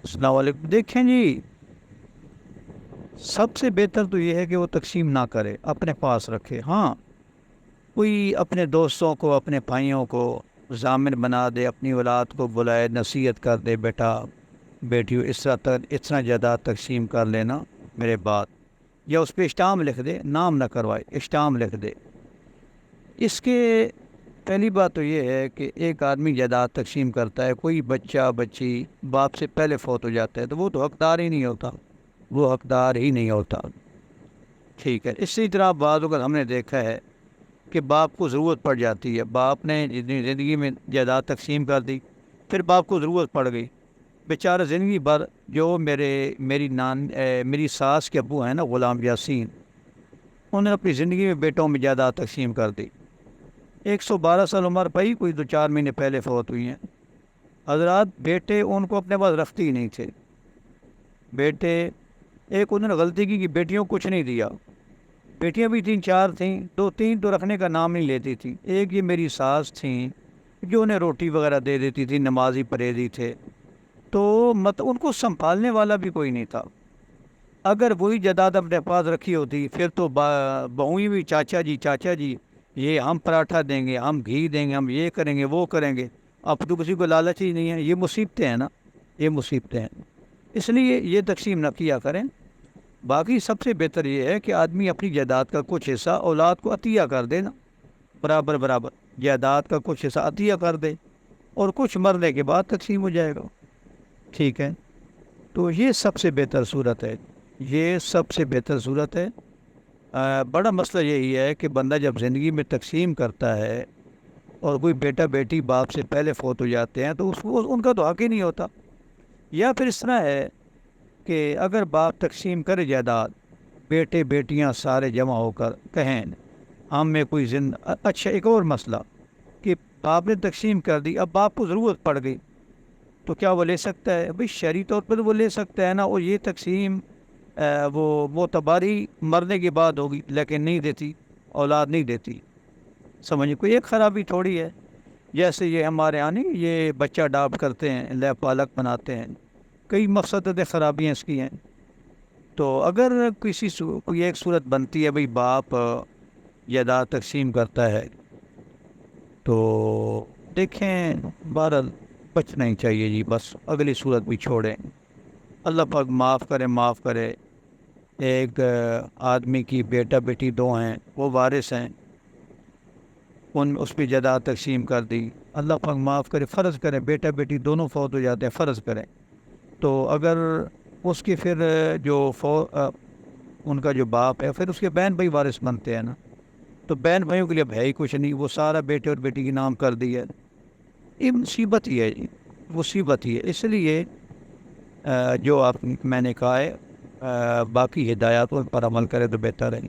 السلام علیکم۔ دیکھیں جی، سب سے بہتر تو یہ ہے کہ وہ تقسیم نہ کرے، اپنے پاس رکھے۔ ہاں، کوئی اپنے دوستوں کو، اپنے بھائیوں کو ضامن بنا دے، اپنی اولاد کو بلائے، نصیحت کر دے، بیٹا بیٹیوں اس طرح اتنا جائیداد تقسیم کر لینا میرے بعد، یا اس پہ اشٹام لکھ دے، نام نہ کروائے، اشٹام لکھ دے۔ اس کے پہلی بات تو یہ ہے کہ ایک آدمی جائیداد تقسیم کرتا ہے، کوئی بچہ بچی باپ سے پہلے فوت ہو جاتا ہے تو وہ تو حقدار ہی نہیں ہوتا، وہ حقدار ہی نہیں ہوتا۔ ٹھیک ہے، اسی طرح بعض اوقات ہم نے دیکھا ہے کہ باپ کو ضرورت پڑ جاتی ہے، باپ نے جتنی زندگی میں جائیداد تقسیم کر دی، پھر باپ کو ضرورت پڑ گئی، بیچارہ زندگی بھر جو میری ساس کے ابو ہیں نا، غلام یاسین، انہوں نے اپنی زندگی میں بیٹوں میں جائیداد تقسیم کر دی۔ 112 سال عمر پائی، کوئی 2 4 مہینے پہلے فوت ہوئی ہیں حضرات۔ بیٹے ان کو اپنے پاس رکھتے ہی نہیں تھے، بیٹے ایک انہوں نے غلطی کی کہ بیٹیوں کو کچھ نہیں دیا۔ بیٹیاں بھی 3 4 تھیں، 2 3 تو رکھنے کا نام نہیں لیتی تھیں۔ ایک یہ میری ساس تھیں جو انہیں روٹی وغیرہ دے دیتی تھی، نمازی پرہیزی تھے، تو ان کو سنبھالنے والا بھی کوئی نہیں تھا۔ اگر وہی جائیداد اپنے پاس رکھی ہوتی پھر تو بہویں بھی چاچا جی چاچا جی، یہ ہم پراٹھا دیں گے، ہم گھی دیں گے، ہم یہ کریں گے، وہ کریں گے۔ اب تو کسی کو لالچ ہی نہیں ہے، یہ مصیبتیں ہیں نا، یہ مصیبتیں ہیں۔ اس لیے یہ تقسیم نہ کیا کریں۔ باقی سب سے بہتر یہ ہے کہ آدمی اپنی جائیداد کا کچھ حصہ اولاد کو عطیہ کر دے نا، برابر برابر جائیداد کا کچھ حصہ عطیہ کر دے، اور کچھ مرنے کے بعد تقسیم ہو جائے گا۔ ٹھیک ہے، تو یہ سب سے بہتر صورت ہے، یہ سب سے بہتر صورت ہے۔ بڑا مسئلہ یہی ہے کہ بندہ جب زندگی میں تقسیم کرتا ہے اور کوئی بیٹا بیٹی باپ سے پہلے فوت ہو جاتے ہیں تو ان کا تو حق ہی نہیں ہوتا۔ یا پھر اس طرح ہے کہ اگر باپ تقسیم کرے جائیداد، بیٹے بیٹیاں سارے جمع ہو کر کہیں ہم میں کوئی اچھا، ایک اور مسئلہ کہ باپ نے تقسیم کر دی، اب باپ کو ضرورت پڑ گئی تو کیا وہ لے سکتا ہے؟ بھئی شرعی طور پر وہ لے سکتا ہے نا، اور یہ تقسیم وہ معتباری مرنے کے بعد ہوگی، لیکن نہیں دیتی، اولاد نہیں دیتی۔ سمجھے، کوئی ایک خرابی تھوڑی ہے۔ جیسے یہ ہمارے یہاں نہیں، یہ بچہ اڈاپٹ کرتے ہیں، لے پالک بناتے ہیں، کئی مقصد خرابیاں اس کی ہیں۔ تو اگر کوئی ایک صورت بنتی ہے، بھئی باپ جائیداد تقسیم کرتا ہے، تو دیکھیں بہرحال بچنا ہی چاہیے جی، بس اگلی صورت بھی چھوڑیں۔ اللہ پاک معاف کرے، معاف کرے۔ ایک آدمی کی بیٹا بیٹی 2 ہیں، وہ وارث ہیں، اس پہ جائیداد تقسیم کر دی، اللہ پاک معاف کرے۔ فرض کریں بیٹا بیٹی دونوں فوت ہو جاتے ہیں، فرض کریں، تو اگر اس کے پھر ان کا جو باپ ہے، پھر اس کے بہن بھائی وارث بنتے ہیں نا، تو بہن بھائیوں کے لیے اب ہے ہی کچھ نہیں، وہ سارا بیٹے اور بیٹی کے نام کر دیا ہے۔ یہ مصیبت ہی ہے جی، مصیبت ہی ہے۔ اس لیے جو میں نے کہا ہے، باقی ہدایات پر عمل کرے تو بہتر ہے۔